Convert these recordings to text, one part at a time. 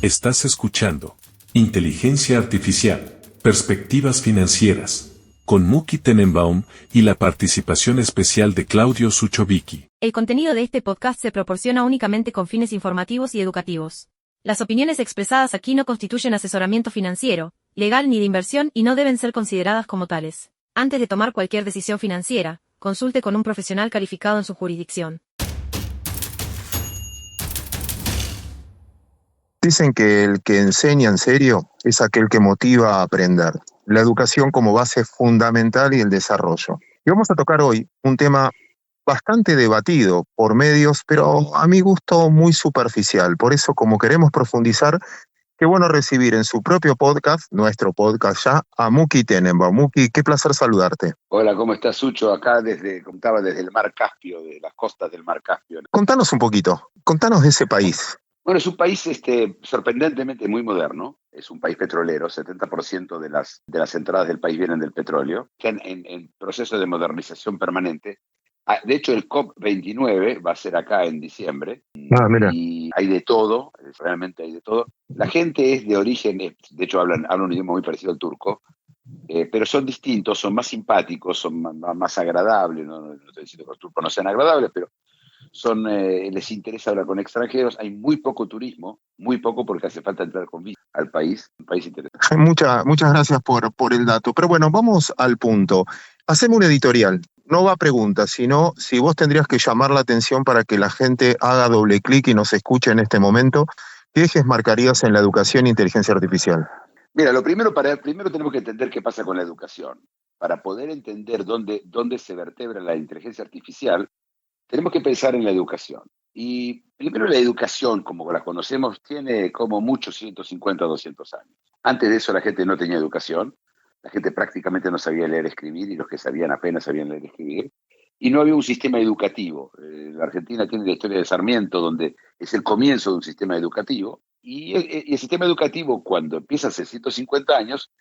Estás escuchando Inteligencia Artificial, Perspectivas Financieras, con Muki Tenenbaum y la participación especial de Claudio Suchovicki. El contenido de este podcast se proporciona únicamente con fines informativos y educativos. Las opiniones expresadas aquí no constituyen asesoramiento financiero, legal ni de inversión y no deben ser consideradas como tales. Antes de tomar cualquier decisión financiera, consulte con un profesional calificado en su jurisdicción. Dicen que el que enseña en serio es aquel que motiva a aprender. La educación como base fundamental y el desarrollo. Y vamos a tocar hoy un tema bastante debatido por medios, pero a mi gusto muy superficial. Por eso, como queremos profundizar, qué bueno recibir en su propio podcast, nuestro podcast ya, a Muki Tenenbaum. Muki, qué placer saludarte. Hola, ¿cómo estás, Sucho? Acá contaba desde el Mar Caspio, de las costas del Mar Caspio. Contanos un poquito, contanos de ese país. Bueno, es un país sorprendentemente muy moderno. Es un país petrolero. 70% de las entradas del país vienen del petróleo. Están en proceso de modernización permanente. De hecho, el COP29 va a ser acá en diciembre. Mira. Y hay de todo, realmente hay de todo. La gente es de origen, de hecho hablan un idioma muy parecido al turco, pero son distintos, son más simpáticos, son más agradables. No estoy diciendo que los turcos no sean agradables, pero les interesa hablar con extranjeros. Hay muy poco turismo, muy poco, porque hace falta entrar con visa al país. Un país interesante. Muchas gracias por el dato. Pero bueno, vamos al punto. Haceme un editorial. No va a preguntas, sino si vos tendrías que llamar la atención para que la gente haga doble clic y nos escuche en este momento, ¿qué ejes marcarías en la educación e inteligencia artificial? Mira, primero tenemos que entender qué pasa con la educación. Para poder entender dónde se vertebra la inteligencia artificial, tenemos que pensar en la educación. Y primero, la educación, como la conocemos, tiene como mucho 150 o 200 años. Antes de eso la gente no tenía educación, la gente prácticamente no sabía leer y escribir, y los que sabían apenas sabían leer y escribir. Y no había un sistema educativo. La Argentina tiene la historia de Sarmiento, donde es el comienzo de un sistema educativo. Y el sistema educativo, cuando empieza hace 150 años,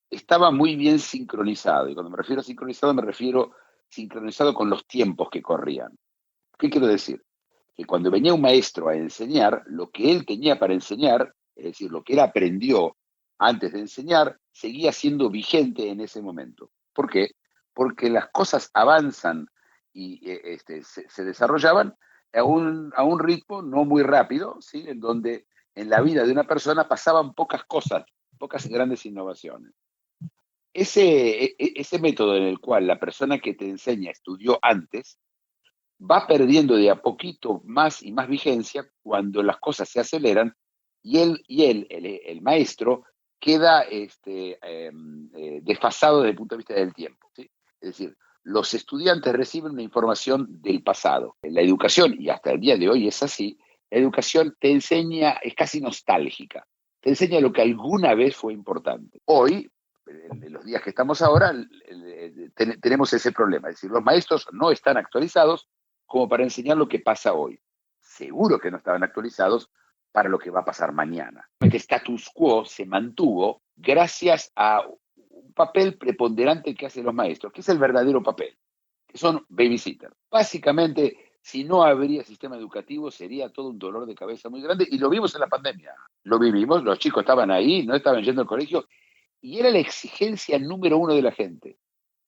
estaba muy bien sincronizado. Y cuando me refiero a sincronizado, me refiero sincronizado con los tiempos que corrían. ¿Qué quiero decir? Que cuando venía un maestro a enseñar, lo que él tenía para enseñar, es decir, lo que él aprendió antes de enseñar, seguía siendo vigente en ese momento. ¿Por qué? Porque las cosas avanzan y se desarrollaban a un ritmo no muy rápido, ¿sí? En donde en la vida de una persona pasaban pocas cosas, pocas grandes innovaciones. Ese método en el cual la persona que te enseña estudió antes, va perdiendo de a poquito más y más vigencia cuando las cosas se aceleran y el maestro, queda desfasado desde el punto de vista del tiempo, ¿sí? Es decir, los estudiantes reciben una información del pasado. La educación, y hasta el día de hoy es así, la educación te enseña, es casi nostálgica, te enseña lo que alguna vez fue importante. Hoy, en los días que estamos ahora, tenemos ese problema, es decir, los maestros no están actualizados como para enseñar lo que pasa hoy. Seguro que no estaban actualizados para lo que va a pasar mañana. Este status quo se mantuvo gracias a un papel preponderante que hacen los maestros, que es el verdadero papel, que son babysitters. Básicamente, si no habría sistema educativo, sería todo un dolor de cabeza muy grande, y lo vimos en la pandemia. Lo vivimos, los chicos estaban ahí, no estaban yendo al colegio, y era la exigencia número uno de la gente.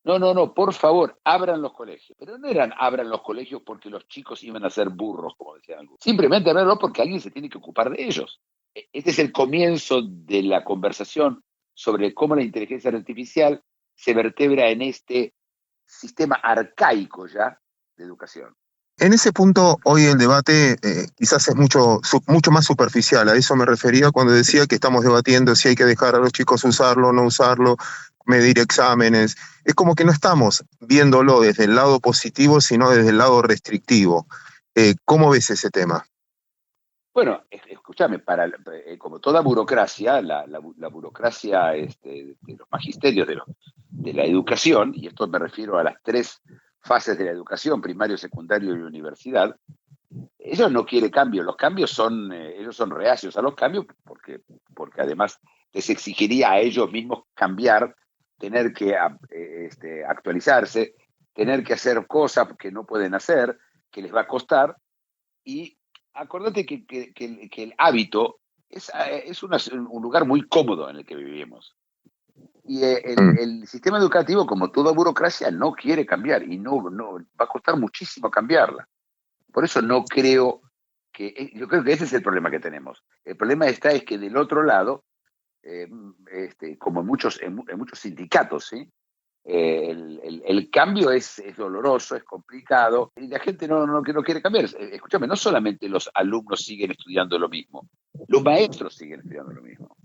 No, por favor, abran los colegios. Pero no eran abran los colegios porque los chicos iban a ser burros, como decían algunos. Simplemente abranlos porque alguien se tiene que ocupar de ellos. Este es el comienzo de la conversación sobre cómo la inteligencia artificial se vertebra en este sistema arcaico ya de educación. En ese punto, hoy el debate quizás es mucho más superficial. A eso me refería cuando decía que estamos debatiendo si hay que dejar a los chicos usarlo o no usarlo, medir exámenes. Es como que no estamos viéndolo desde el lado positivo, sino desde el lado restrictivo. ¿Cómo ves ese tema? Bueno, escúchame, como toda burocracia, la burocracia de los magisterios de la educación, y esto me refiero a las tres fases de la educación, primario, secundario y universidad, ellos no quieren cambios. Los cambios ellos son reacios a los cambios porque además les exigiría a ellos mismos cambiar, tener que actualizarse, tener que hacer cosas que no pueden hacer, que les va a costar. Y acordate que el hábito un lugar muy cómodo en el que vivimos. Y el sistema educativo, como toda burocracia, no quiere cambiar y no va a costar muchísimo cambiarla. Por eso yo creo que ese es el problema que tenemos. El problema es que del otro lado, como en muchos sindicatos, ¿sí? El cambio es doloroso, es complicado, y la gente no quiere cambiar. Escúchame, no solamente los alumnos siguen estudiando lo mismo, los maestros siguen estudiando lo mismo.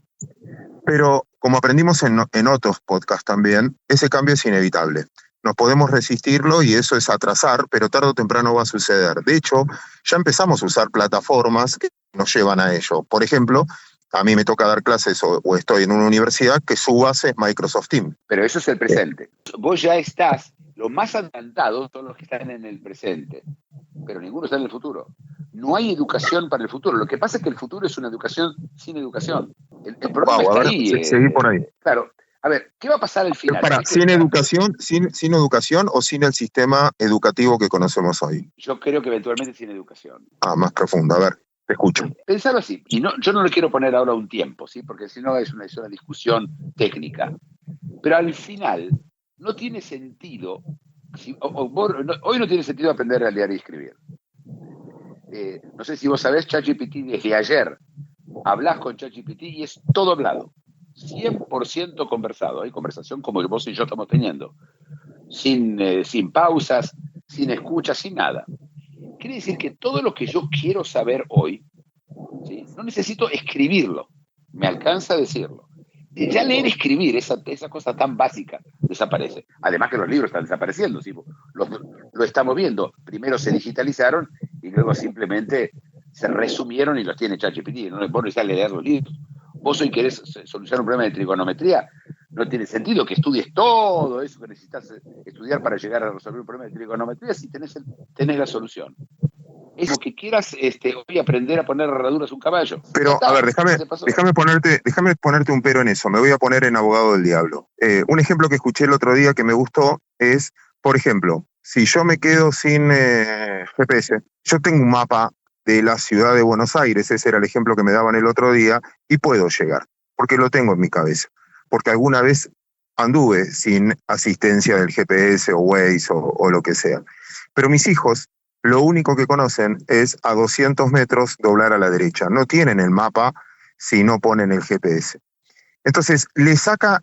Pero como aprendimos en otros podcasts también, ese cambio es inevitable. No podemos resistirlo y eso es atrasar, pero tarde o temprano va a suceder. De hecho, ya empezamos a usar plataformas que nos llevan a ello. Por ejemplo, a mí me toca dar clases o estoy en una universidad que su base es Microsoft Teams. Pero eso es el presente. Vos ya estás, lo más adelantado son los que están en el presente, pero ninguno está en el futuro. No hay educación para el futuro. Lo que pasa es que el futuro es una educación sin educación. El problema está ahí. Seguí por ahí. Claro. A ver, ¿qué va a pasar al final? ¿Sin educación o sin el sistema educativo que conocemos hoy? Yo creo que eventualmente sin educación. Más profundo. A ver, te escucho. Pensarlo así. Y yo no le quiero poner ahora un tiempo, ¿sí? Porque si no es una discusión técnica. Pero al final no tiene sentido. Hoy no tiene sentido aprender a leer y escribir. No sé si vos sabés, ChatGPT desde ayer. Hablas con ChatGPT y es todo hablado. 100% conversado. Hay conversación como que vos y yo estamos teniendo. Sin pausas, sin escucha, sin nada. Quiere decir que todo lo que yo quiero saber hoy, ¿sí? No necesito escribirlo. Me alcanza a decirlo. Ya leer y escribir, esa cosa tan básica, desaparece. Además que los libros están desapareciendo, ¿sí? Lo estamos viendo. Primero se digitalizaron y luego simplemente se resumieron y los tiene ChatGPT. No vos necesitas leer los libros. Vos hoy querés solucionar un problema de trigonometría, no tiene sentido que estudies todo eso que necesitas estudiar para llegar a resolver un problema de trigonometría si tenés la solución. Es como que quieras hoy aprender a poner herraduras a un caballo. Pero, a ver, déjame ponerte un pero en eso. Me voy a poner en abogado del diablo. Un ejemplo que escuché el otro día que me gustó es, por ejemplo, si yo me quedo sin GPS, yo tengo un mapa de la ciudad de Buenos Aires, ese era el ejemplo que me daban el otro día, y puedo llegar, porque lo tengo en mi cabeza. Porque alguna vez anduve sin asistencia del GPS o Waze o lo que sea. Pero mis hijos, lo único que conocen es a 200 metros doblar a la derecha. No tienen el mapa si no ponen el GPS. Entonces, le saca...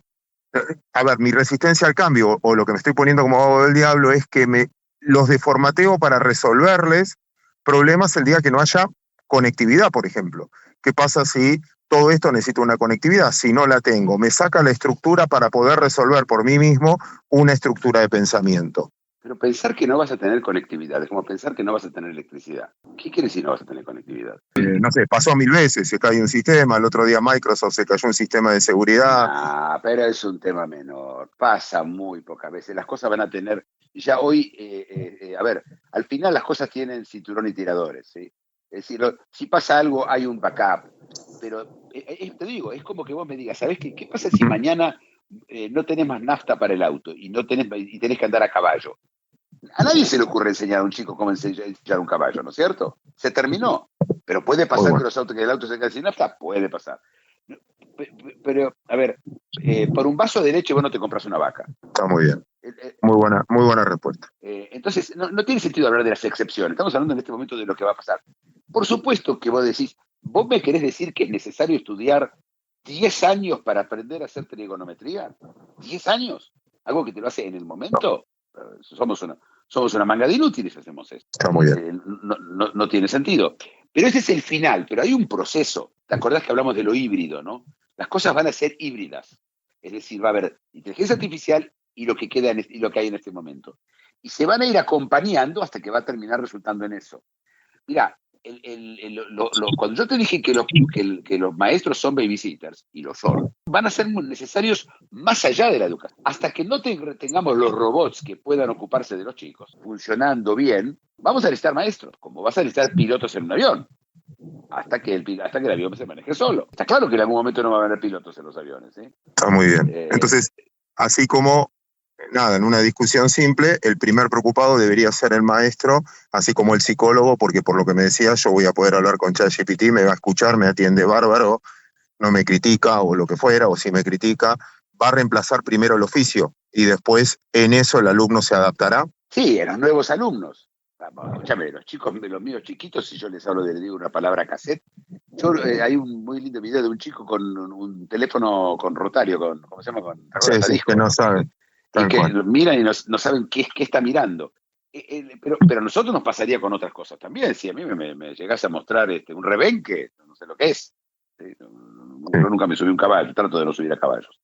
A ver, mi resistencia al cambio, o lo que me estoy poniendo como abogado del diablo, es que los deformateo para resolverles problemas el día que no haya conectividad, por ejemplo. ¿Qué pasa si todo esto necesita una conectividad? Si no la tengo, me saca la estructura para poder resolver por mí mismo una estructura de pensamiento. Pero pensar que no vas a tener conectividad es como pensar que no vas a tener electricidad. ¿Qué quiere decir no vas a tener conectividad? No sé, pasó 1000 veces, se cae un sistema, el otro día Microsoft se cayó un sistema de seguridad. Pero es un tema menor, pasa muy pocas veces. Las cosas van a tener, ya hoy, a ver, al final las cosas tienen cinturón y tiradores, ¿sí? Es decir, si pasa algo hay un backup, pero te digo, es como que vos me digas, ¿sabés qué pasa si mañana no tenés más nafta para el auto y tenés que andar a caballo? A nadie se le ocurre enseñar a un chico cómo enseñar un caballo, ¿no es cierto? Se terminó. Pero puede pasar que el auto se quede sin nafta, puede pasar. Pero, a ver, por un vaso de leche vos no te compras una vaca. Está muy bien. Muy buena respuesta. Entonces, no tiene sentido hablar de las excepciones. Estamos hablando en este momento de lo que va a pasar. Por supuesto que vos decís, ¿vos me querés decir que es necesario estudiar 10 años para aprender a hacer trigonometría? ¿10 años? ¿Algo que te lo hace en el momento? Somos una manga de inútiles si hacemos esto. Está muy bien. No tiene sentido. Pero ese es el final, pero hay un proceso. ¿Te acordás que hablamos de lo híbrido, no? Las cosas van a ser híbridas. Es decir, va a haber inteligencia artificial y lo que queda y lo que hay en este momento. Y se van a ir acompañando hasta que va a terminar resultando en eso. Mira, cuando yo te dije que los maestros son babysitters, y lo son, van a ser necesarios más allá de la educación. Hasta que no tengamos los robots que puedan ocuparse de los chicos funcionando bien, vamos a necesitar maestros, como vas a necesitar pilotos en un avión, hasta que el avión se maneje solo. Está claro que en algún momento no va a haber pilotos en los aviones, ¿eh? Está muy bien. Entonces, así como nada, en una discusión simple, el primer preocupado debería ser el maestro, así como el psicólogo, porque por lo que me decía, yo voy a poder hablar con ChatGPT, me va a escuchar, me atiende bárbaro, no me critica o lo que fuera, o si me critica, va a reemplazar primero el oficio y después en eso el alumno se adaptará. Sí, a los nuevos alumnos. Escúchame, los míos chiquitos, si yo les hablo les digo una palabra cassette, hay un muy lindo video de un chico con un teléfono con rotario, ¿cómo se llama? Con Sí, disco, que no saben. y que Cual. miran y no saben qué está mirando. Pero a nosotros nos pasaría con otras cosas también. Si a mí me llegase a mostrar un rebenque, no sé lo que es. Yo nunca me subí a un caballo, trato de no subir a caballos.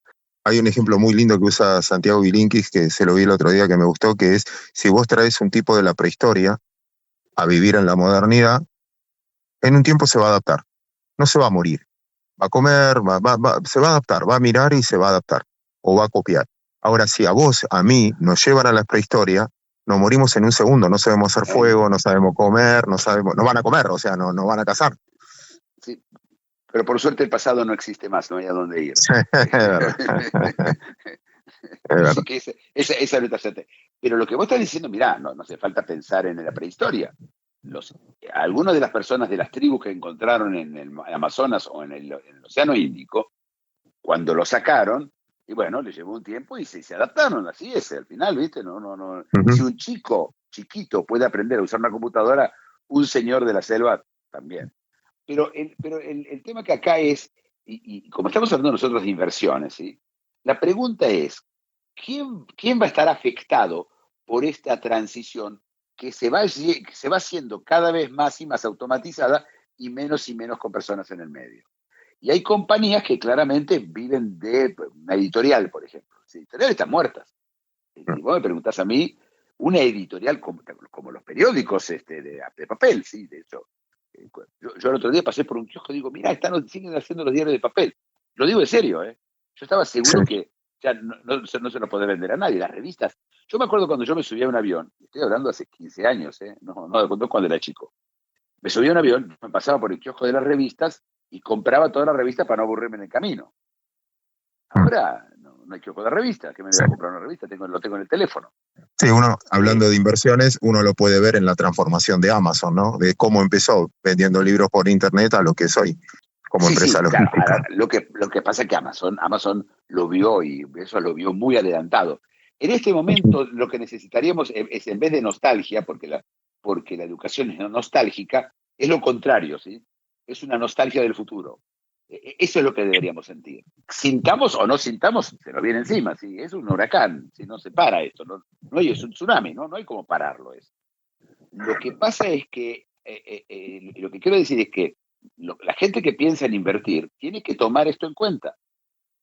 Hay un ejemplo muy lindo que usa Santiago Bilinkis, que se lo vi el otro día que me gustó, que es, si vos traes un tipo de la prehistoria a vivir en la modernidad, en un tiempo se va a adaptar, no se va a morir, va a comer, se va a adaptar, va a mirar y se va a adaptar, o va a copiar. Ahora, si a vos, a mí, nos llevan a la prehistoria, nos morimos en un segundo, no sabemos hacer fuego, no sabemos comer, no van a comer, o sea, no van a cazar. Sí. Pero por suerte el pasado no existe más, no hay a dónde ir. Así que esa es nuestra suerte. Pero lo que vos estás diciendo, mirá, no hace falta pensar en la prehistoria. Algunas de las personas de las tribus que encontraron en el Amazonas o en el Océano Índico, cuando lo sacaron, y bueno, les llevó un tiempo y se adaptaron, así es, al final, ¿viste? No. Si un chico chiquito puede aprender a usar una computadora, un señor de la selva también. Pero el tema que acá es, y como estamos hablando nosotros de inversiones, ¿sí? La pregunta es, ¿quién va a estar afectado por esta transición que se va haciendo cada vez más y más automatizada y menos con personas en el medio? Y hay compañías que claramente viven de una editorial, por ejemplo. Las editoriales están muertas. Y vos me preguntás a mí, una editorial como los periódicos de papel, ¿sí? De hecho, yo el otro día pasé por un kiosco y digo, mirá, siguen haciendo los diarios de papel. Lo digo en serio, ¿eh? Yo estaba seguro que ya no se lo puede vender a nadie. Las revistas. Yo me acuerdo cuando yo me subía a un avión, estoy hablando hace 15 años, no cuando era chico. Me subía a un avión, me pasaba por el kiosco de las revistas y compraba todas las revistas para no aburrirme en el camino. Ahora no hay kiosco de revistas, que me voy a comprar una revista, lo tengo en el teléfono. Sí, uno, hablando de inversiones, uno lo puede ver en la transformación de Amazon, ¿no? De cómo empezó vendiendo libros por internet a lo que es hoy como empresa logística. Claro, lo que pasa es que Amazon lo vio y eso lo vio muy adelantado. En este momento lo que necesitaríamos es en vez de nostalgia, porque la educación es nostálgica, es lo contrario, ¿sí? Es una nostalgia del futuro. Eso es lo que deberíamos sentir. Sintamos o no sintamos, se nos viene encima, ¿sí? Es un huracán, si no se para esto, es un tsunami, no hay cómo pararlo eso. Lo que pasa es que, lo que quiero decir es que la gente que piensa en invertir tiene que tomar esto en cuenta,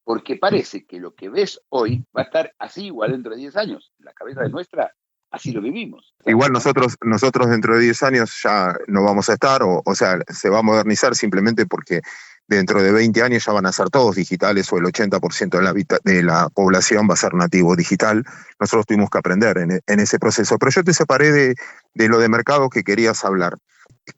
porque parece que lo que ves hoy va a estar así igual dentro de 10 años. La cabeza de nuestra, así lo vivimos. Igual nosotros dentro de 10 años ya no vamos a estar, o sea, se va a modernizar simplemente porque dentro de 20 años ya van a ser todos digitales o el 80% de la población va a ser nativo digital. Nosotros tuvimos que aprender en ese proceso. Pero yo te separé de lo de mercado que querías hablar,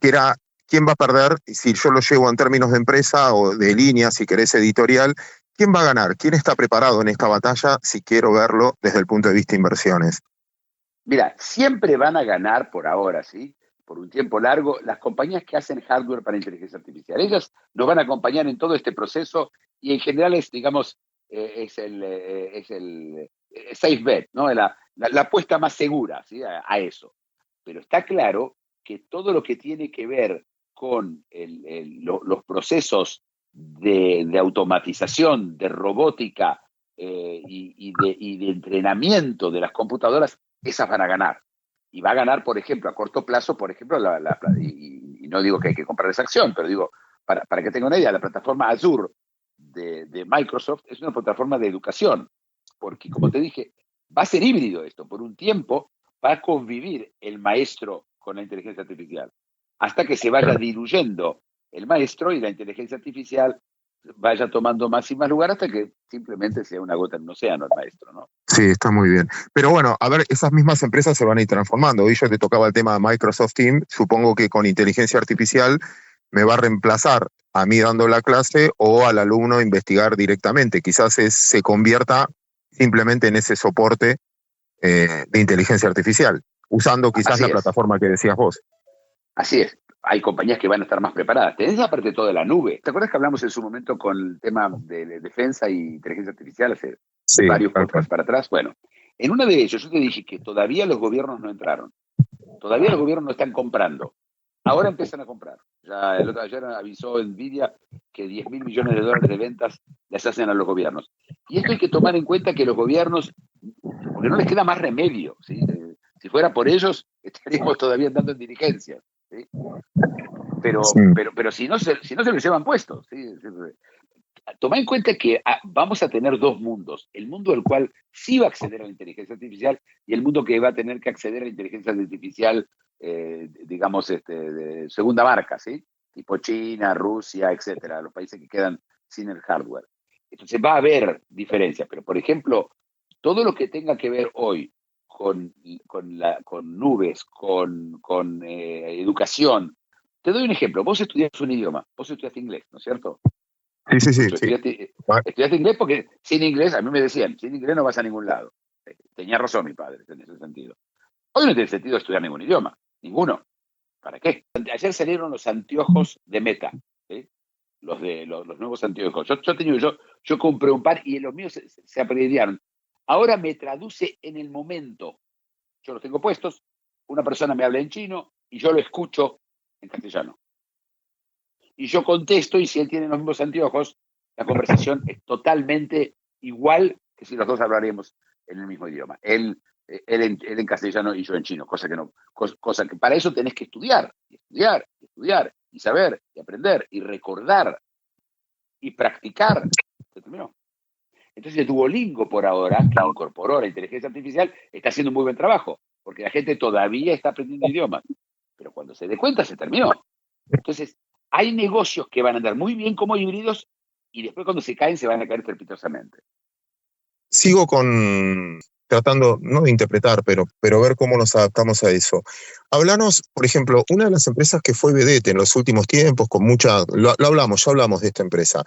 que era quién va a perder, si yo lo llevo en términos de empresa o de línea, si querés editorial, quién va a ganar, quién está preparado en esta batalla, si quiero verlo desde el punto de vista de inversiones. Mira, siempre van a ganar por ahora, ¿sí? Por un tiempo largo, las compañías que hacen hardware para inteligencia artificial. Ellas nos van a acompañar en todo este proceso y en general es el safe bet, ¿no? La apuesta más segura, ¿sí? a eso. Pero está claro que todo lo que tiene que ver con los procesos de automatización, de robótica y de entrenamiento de las computadoras, esas van a ganar. Y va a ganar, por ejemplo, a corto plazo, por ejemplo, y no digo que hay que comprar esa acción, pero digo, para que tenga una idea, la plataforma Azure de Microsoft es una plataforma de educación, porque como te dije, va a ser híbrido esto. Por un tiempo va a convivir el maestro con la inteligencia artificial, hasta que se vaya diluyendo el maestro y la inteligencia artificial vaya tomando más y más lugar hasta que simplemente sea una gota en un océano el maestro, ¿no? Sí, está muy bien. Pero bueno, a ver, esas mismas empresas se van a ir transformando. Hoy yo te tocaba el tema de Microsoft Teams. Supongo que con inteligencia artificial me va a reemplazar a mí dando la clase o al alumno investigar directamente. Quizás se convierta simplemente en ese soporte de inteligencia artificial, usando quizás Así la es, plataforma que decías vos. así es. Hay compañías que van a estar más preparadas. Tenés aparte todo de la nube. ¿Te acuerdas que hablamos en su momento con el tema de defensa y inteligencia artificial hace Sí, varios tal cual. podcasts para atrás? Bueno, en uno de ellos yo te dije que todavía los gobiernos no entraron. Todavía los gobiernos no están comprando. Ahora empiezan a comprar. Ya ayer avisó Nvidia que 10 mil millones de dólares de ventas les hacen a los gobiernos. Y esto hay que tomar en cuenta que los gobiernos, porque no les queda más remedio, ¿sí? Si fuera por ellos, estaríamos todavía andando en dirigencia, ¿sí? Sí. Pero si no se lo llevan puestos, ¿sí? Toma en cuenta que vamos a tener dos mundos. El mundo del cual sí va a acceder a la inteligencia artificial y el mundo que va a tener que acceder a la inteligencia artificial, digamos, de segunda marca, ¿sí? Tipo China, Rusia, etcétera, los países que quedan sin el hardware. Entonces va a haber diferencias, pero por ejemplo, todo lo que tenga que ver hoy con nubes, con educación. Te doy un ejemplo. Vos estudias un idioma, vos estudias inglés, ¿no es cierto? Sí, sí, sí, sí. Estudiaste inglés porque sin inglés, a mí me decían, sin inglés no vas a ningún lado. Tenía razón mi padre en ese sentido. Hoy no tiene sentido estudiar ningún idioma, ninguno. ¿Para qué? Ayer salieron los anteojos de Meta, ¿sí? Los nuevos anteojos. Yo compré un par y los míos se apreciaron. Ahora me traduce en el momento. Yo los tengo puestos, una persona me habla en chino y yo lo escucho en castellano. Y yo contesto, y si él tiene los mismos anteojos, la conversación es totalmente igual que si los dos hablaríamos en el mismo idioma. Él en castellano y yo en chino, cosa que para eso tenés que estudiar, y estudiar, y estudiar, y saber, y aprender, y recordar, y practicar. ¿Se terminó? Entonces Duolingo por ahora, que incorporó la inteligencia artificial, está haciendo un muy buen trabajo, porque la gente todavía está aprendiendo idiomas. Pero cuando se dé cuenta, se terminó. Entonces, hay negocios que van a andar muy bien como híbridos y después cuando se caen, se van a caer estrepitosamente. Sigo tratando, no de interpretar, pero ver cómo nos adaptamos a eso. Hablanos, por ejemplo, una de las empresas que fue vedette en los últimos tiempos, ya hablamos de esta empresa.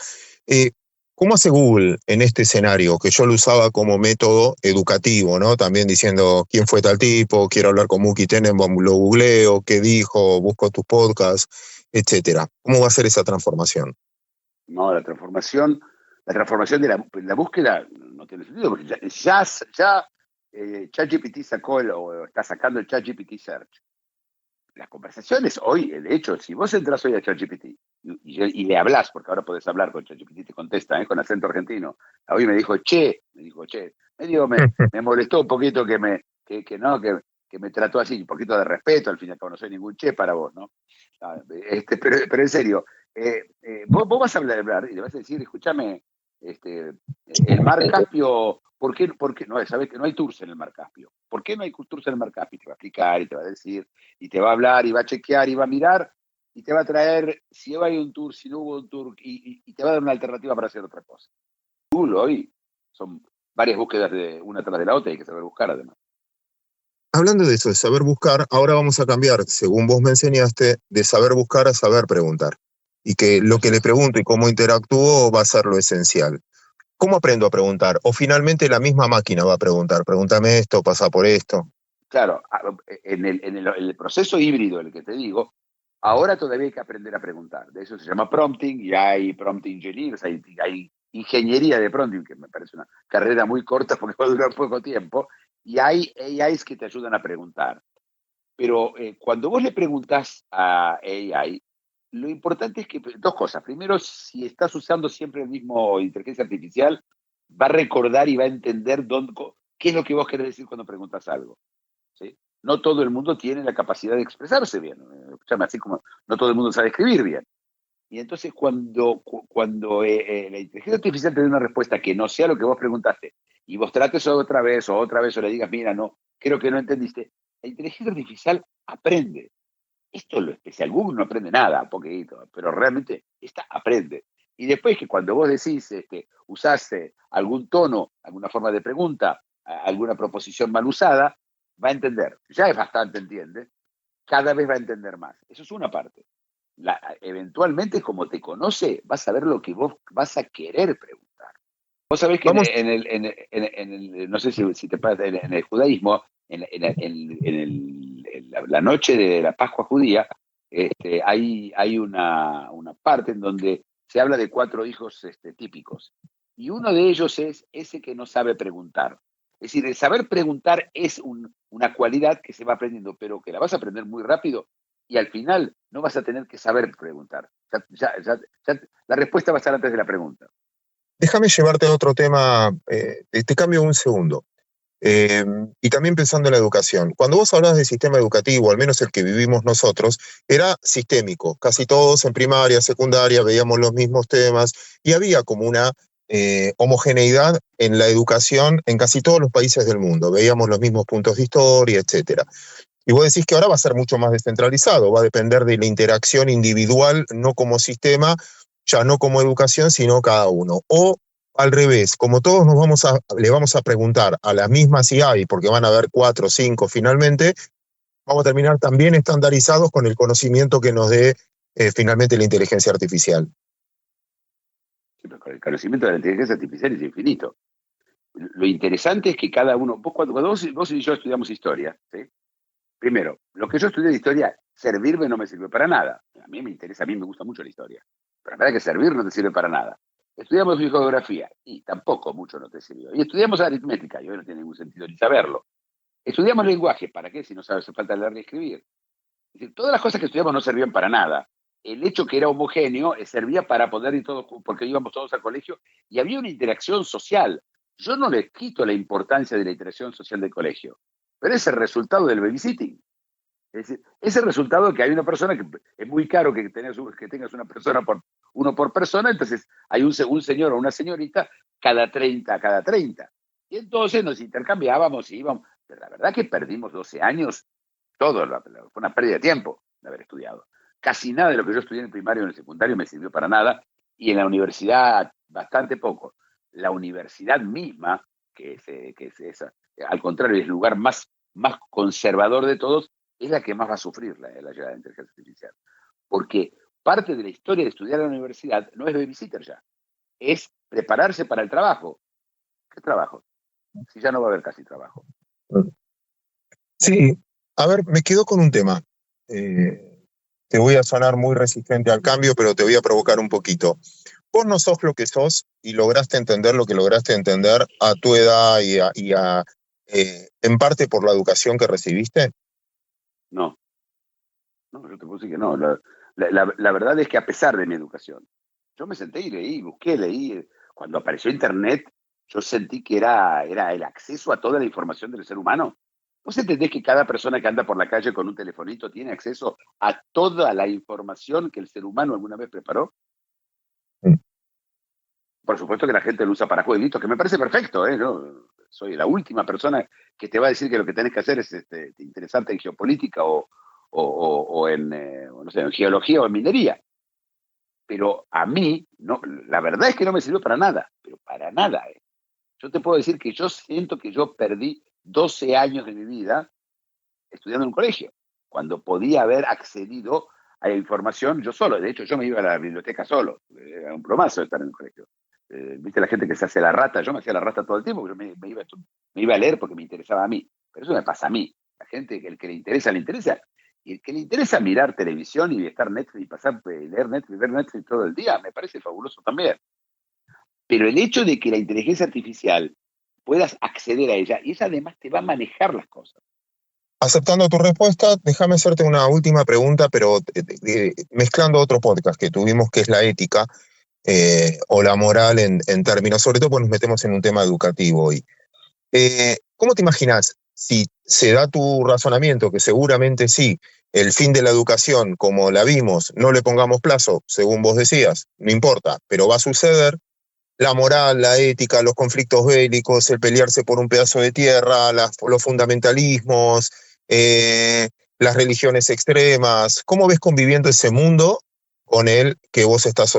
¿Cómo hace Google en este escenario? Que yo lo usaba como método educativo, ¿no? También diciendo quién fue tal tipo, quiero hablar con Mookie Tenenbaum, lo googleo, qué dijo, busco tus podcasts, etcétera. ¿Cómo va a ser esa transformación? No, la transformación de la búsqueda no tiene sentido, porque ya ChatGPT o está sacando el ChatGPT Search. Las conversaciones hoy, de hecho, si vos entras hoy a ChatGPT y le hablas, porque ahora podés hablar con ChatGPT, te contesta, con acento argentino. Hoy me dijo, che, me molestó un poquito que me trató así, un poquito de respeto, al fin y al cabo no soy ningún che para vos, ¿no? Pero en serio, vos vas a hablar y le vas a decir, escúchame, el Mar Caspio, ¿por qué no? Sabes que no hay tours en el Mar Caspio. ¿Por qué no hay tours en el Mar Caspio? Te va a explicar y te va a decir, y te va a hablar, y va a chequear, y va a mirar, y te va a traer si hay un tour, si no hubo un tour, y te va a dar una alternativa para hacer otra cosa. Google hoy son varias búsquedas de una tras de la otra, y hay que saber buscar además. Hablando de eso, de saber buscar, ahora vamos a cambiar, según vos me enseñaste, de saber buscar a saber preguntar. Y que lo que le pregunto y cómo interactúo va a ser lo esencial. ¿Cómo aprendo a preguntar? O finalmente la misma máquina va a preguntar, pregúntame esto, pasa por esto. Claro, en el proceso híbrido, el que te digo, ahora todavía hay que aprender a preguntar. De eso se llama prompting, y hay prompt engineers, hay ingeniería de prompting, que me parece una carrera muy corta porque va a durar poco tiempo, y hay AIs que te ayudan a preguntar. Pero cuando vos le preguntas a AI, lo importante es que, dos cosas. Primero, si estás usando siempre el mismo inteligencia artificial, va a recordar y va a entender qué es lo que vos querés decir cuando preguntas algo. ¿Sí? No todo el mundo tiene la capacidad de expresarse bien. Escúchame, así como no todo el mundo sabe escribir bien. Y entonces cuando la inteligencia artificial te dé una respuesta que no sea lo que vos preguntaste, y vos trates otra vez, o le digas, mira, no, creo que no entendiste, la inteligencia artificial aprende. Esto es lo especial. Google no aprende nada, poquito, pero realmente aprende. Y después que cuando vos decís, usaste algún tono, alguna forma de pregunta, alguna proposición mal usada, va a entender. Ya es bastante, entiende. Cada vez va a entender más. Eso es una parte. Eventualmente, como te conoce, vas a ver lo que vos vas a querer preguntar. Vos sabés que Vamos, no sé si te pasa, en el judaísmo, la noche de la Pascua judía, hay una parte en donde se habla de 4 hijos típicos. Y uno de ellos es ese que no sabe preguntar. Es decir, el saber preguntar es una cualidad que se va aprendiendo, pero que la vas a aprender muy rápido y al final no vas a tener que saber preguntar. La respuesta va a estar antes de la pregunta. déjame llevarte a otro tema, te cambio un segundo. Y también pensando en la educación. Cuando vos hablabas del sistema educativo, al menos el que vivimos nosotros, era sistémico. Casi todos en primaria, secundaria, veíamos los mismos temas y había como una homogeneidad en la educación en casi todos los países del mundo. Veíamos los mismos puntos de historia, etcétera. Y vos decís que ahora va a ser mucho más descentralizado, va a depender de la interacción individual, no como sistema, ya no como educación, sino cada uno. O al revés, como todos le vamos a preguntar a las mismas AI, porque van a haber 4 o 5 finalmente, vamos a terminar también estandarizados con el conocimiento que nos dé finalmente la inteligencia artificial. Sí, pero con el conocimiento de la inteligencia artificial es infinito. Lo interesante es que cada uno, cuando vos y yo estudiamos historia, ¿sí? Primero, lo que yo estudié de historia, servirme no me sirve para nada. A mí me interesa, a mí me gusta mucho la historia. Pero la verdad que servir no te sirve para nada. Estudiamos geografía y tampoco mucho no te sirvió. Y estudiamos aritmética y hoy no tiene ningún sentido ni saberlo. Estudiamos lenguaje, ¿para qué? Si no sabes, hace falta leer y escribir. Es decir, todas las cosas que estudiamos no servían para nada. El hecho que era homogéneo servía para poder ir todos, porque íbamos todos al colegio y había una interacción social. Yo no le quito la importancia de la interacción social del colegio, pero es el resultado del babysitting. Es decir, es el resultado de que hay una persona que es muy caro que tengas una persona uno por persona, entonces hay un señor o una señorita cada 30. Y entonces nos intercambiábamos y íbamos. Pero la verdad que perdimos 12 años, todo, fue una pérdida de tiempo de haber estudiado. Casi nada de lo que yo estudié en el primario y en el secundario me sirvió para nada, y en la universidad bastante poco. La universidad misma, que es esa, al contrario, es el lugar más conservador de todos, es la que más va a sufrir la llegada de la inteligencia artificial. Porque parte de la historia de estudiar en la universidad no es babysitter ya, es prepararse para el trabajo. ¿Qué trabajo? Si ya no va a haber casi trabajo. Sí, a ver, me quedo con un tema. Te voy a sonar muy resistente al cambio, pero te voy a provocar un poquito. Vos no sos lo que sos y lograste entender lo que lograste entender a tu edad en parte por la educación que recibiste. No, yo te puedo decir que no. La verdad es que a pesar de mi educación, yo me senté y leí. Cuando apareció Internet, yo sentí que era el acceso a toda la información del ser humano. ¿Vos entendés que cada persona que anda por la calle con un telefonito tiene acceso a toda la información que el ser humano alguna vez preparó? Mm. Por supuesto que la gente lo usa para jueguitos, que me parece perfecto, ¿eh? Yo soy la última persona que te va a decir que lo que tenés que hacer es interesante en geopolítica o no sé, en geología o en minería. Pero a mí, no, la verdad es que no me sirvió para nada, pero para nada. Yo te puedo decir que yo siento que yo perdí 12 años de mi vida estudiando en un colegio, cuando podía haber accedido a la información yo solo. De hecho, yo me iba a la biblioteca solo. Era un plomazo estar en el colegio. Viste la gente que se hace la rata, yo me hacía la rata todo el tiempo, yo me iba a leer porque me interesaba a mí. Pero eso me pasa a mí. La gente, el que le interesa, le interesa. Y el que le interesa mirar televisión y estar Netflix y leer Netflix, ver Netflix todo el día, me parece fabuloso también. Pero el hecho de que la inteligencia artificial puedas acceder a ella, y ella además te va a manejar las cosas. Aceptando tu respuesta, déjame hacerte una última pregunta, pero mezclando otro podcast que tuvimos, que es la ética o la moral en términos, sobre todo porque nos metemos en un tema educativo hoy. ¿Cómo te imaginas si se da tu razonamiento, que seguramente sí, el fin de la educación como la vimos, no le pongamos plazo, según vos decías, no importa, pero va a suceder? La moral, la ética, los conflictos bélicos, el pelearse por un pedazo de tierra, los fundamentalismos, las religiones extremas. ¿Cómo ves conviviendo ese mundo con el que vos estás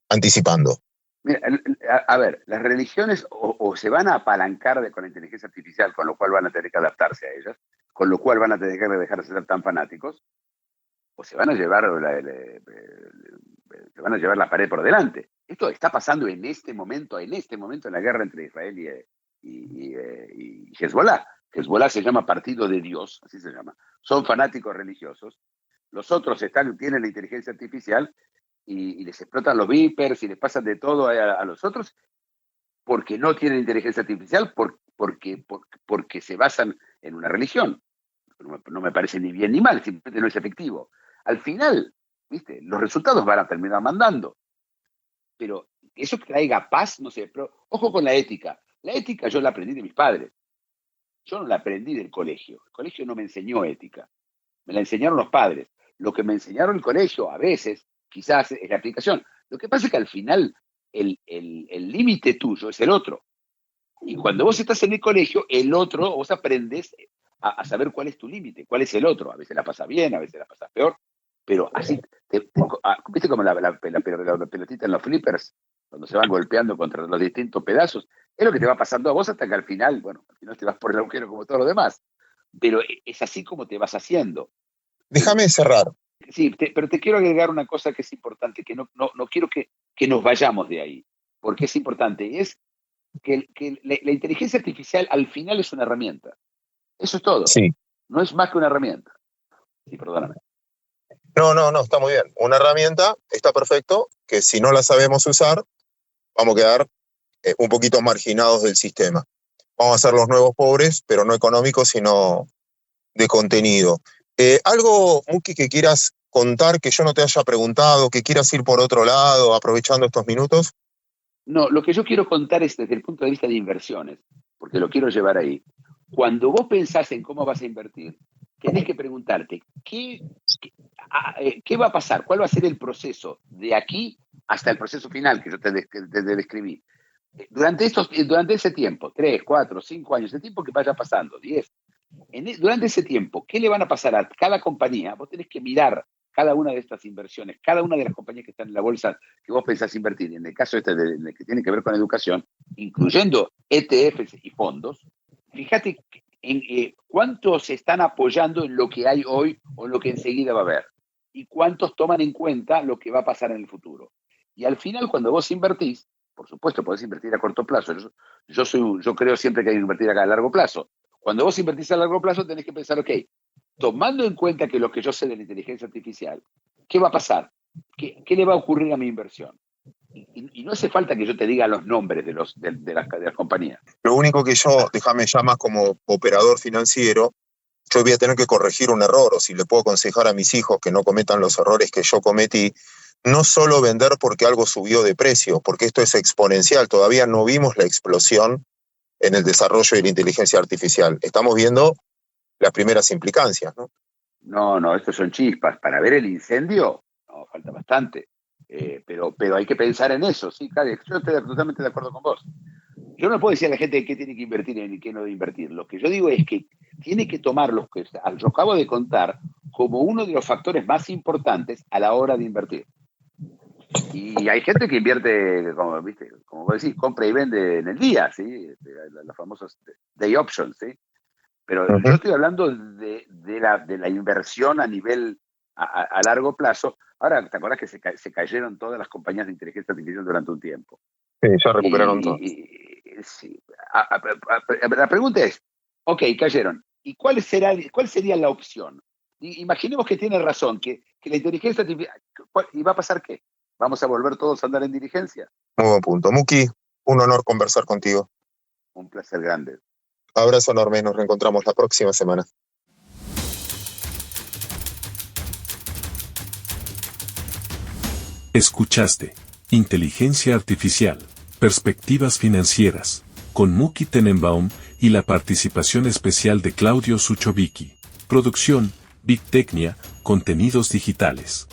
anticipando? Mira, a ver, las religiones o se van a apalancar con la inteligencia artificial, con lo cual van a tener que adaptarse a ellas, con lo cual van a tener que dejar de ser tan fanáticos, o se van a llevar te van a llevar la pared por delante. Esto está pasando en este momento en la guerra entre Israel y Hezbollah. Hezbollah se llama Partido de Dios, así se llama. Son fanáticos religiosos. Los otros tienen la inteligencia artificial y les explotan los vipers y les pasan de todo a los otros porque no tienen inteligencia artificial, porque se basan en una religión. No me parece ni bien ni mal, simplemente no es efectivo. Al final, ¿viste? Los resultados van a terminar mandando. Pero eso que traiga paz, no sé, pero ojo con la ética. La ética yo la aprendí de mis padres. Yo no la aprendí del colegio. El colegio no me enseñó ética. Me la enseñaron los padres. Lo que me enseñaron el colegio, a veces, quizás es la aplicación. Lo que pasa es que al final el límite tuyo es el otro. Y cuando vos estás en el colegio, el otro, vos aprendes a saber cuál es tu límite, cuál es el otro. A veces la pasa bien, a veces la pasa peor. Pero así, ¿viste como la pelotita en los flippers? Cuando se van golpeando contra los distintos pedazos. Es lo que te va pasando a vos hasta que al final te vas por el agujero como todo lo demás. Pero es así como te vas haciendo. Déjame cerrar. Sí, pero te quiero agregar una cosa que es importante, que no quiero que nos vayamos de ahí, porque es importante. Es que la inteligencia artificial al final es una herramienta. Eso es todo. Sí. No es más que una herramienta. Sí, perdóname. No, está muy bien. Una herramienta, está perfecto, que si no la sabemos usar, vamos a quedar un poquito marginados del sistema. Vamos a ser los nuevos pobres, pero no económicos, sino de contenido. ¿Algo, Muki, que quieras contar que yo no te haya preguntado, que quieras ir por otro lado, aprovechando estos minutos? No, lo que yo quiero contar es desde el punto de vista de inversiones, porque lo quiero llevar ahí. Cuando vos pensás en cómo vas a invertir, tenés que preguntarte, ¿qué va a pasar? ¿Cuál va a ser el proceso de aquí hasta el proceso final que yo te describí? Durante ese tiempo, 3, 4, 5 años, el tiempo que vaya pasando, 10, durante ese tiempo, ¿qué le van a pasar a cada compañía? Vos tenés que mirar cada una de estas inversiones, cada una de las compañías que están en la bolsa que vos pensás invertir, en el caso que tiene que ver con educación, incluyendo ETFs y fondos, fíjate en cuántos están apoyando en lo que hay hoy o en lo que enseguida va a haber, y cuántos toman en cuenta lo que va a pasar en el futuro. Y al final, cuando vos invertís, por supuesto, podés invertir a corto plazo. Yo creo siempre que hay que invertir acá a largo plazo. Cuando vos invertís a largo plazo, tenés que pensar, ok, tomando en cuenta que lo que yo sé de la inteligencia artificial, ¿qué va a pasar? ¿Qué le va a ocurrir a mi inversión? Y no hace falta que yo te diga los nombres de las compañías. Lo único que déjame ya más como operador financiero, yo voy a tener que corregir un error, o si le puedo aconsejar a mis hijos que no cometan los errores que yo cometí, no solo vender porque algo subió de precio, porque esto es exponencial, todavía no vimos la explosión en el desarrollo de la inteligencia artificial. Estamos viendo las primeras implicancias, ¿no? No, estos son chispas. Para ver el incendio, no, falta bastante. Pero hay que pensar en eso, sí, Karen, yo estoy totalmente de acuerdo con vos. Yo no puedo decir a la gente qué tiene que invertir y qué no debe invertir. Lo que yo digo es que tiene que tomar los que yo acabo de contar como uno de los factores más importantes a la hora de invertir. Y hay gente que invierte, como vos decís, compra y vende en el día, ¿sí? Las famosas day options, ¿sí? Pero yo estoy hablando de la inversión a nivel a largo plazo. Ahora, ¿te acuerdas que se cayeron todas las compañías de inteligencia artificial durante un tiempo? Sí, ya recuperaron todo. Sí. La pregunta es, ok, cayeron. ¿Y cuál sería la opción? Imaginemos que tiene razón, que la inteligencia artificial... ¿Y va a pasar qué? ¿Vamos a volver todos a andar en diligencia? Muy buen punto. Muki, un honor conversar contigo. Un placer grande. Abrazo enorme, nos reencontramos la próxima semana. Escuchaste Inteligencia Artificial, Perspectivas Financieras, con Muki Tenenbaum y la participación especial de Claudio Suchovicki. Producción, Big Tecnia, Contenidos Digitales.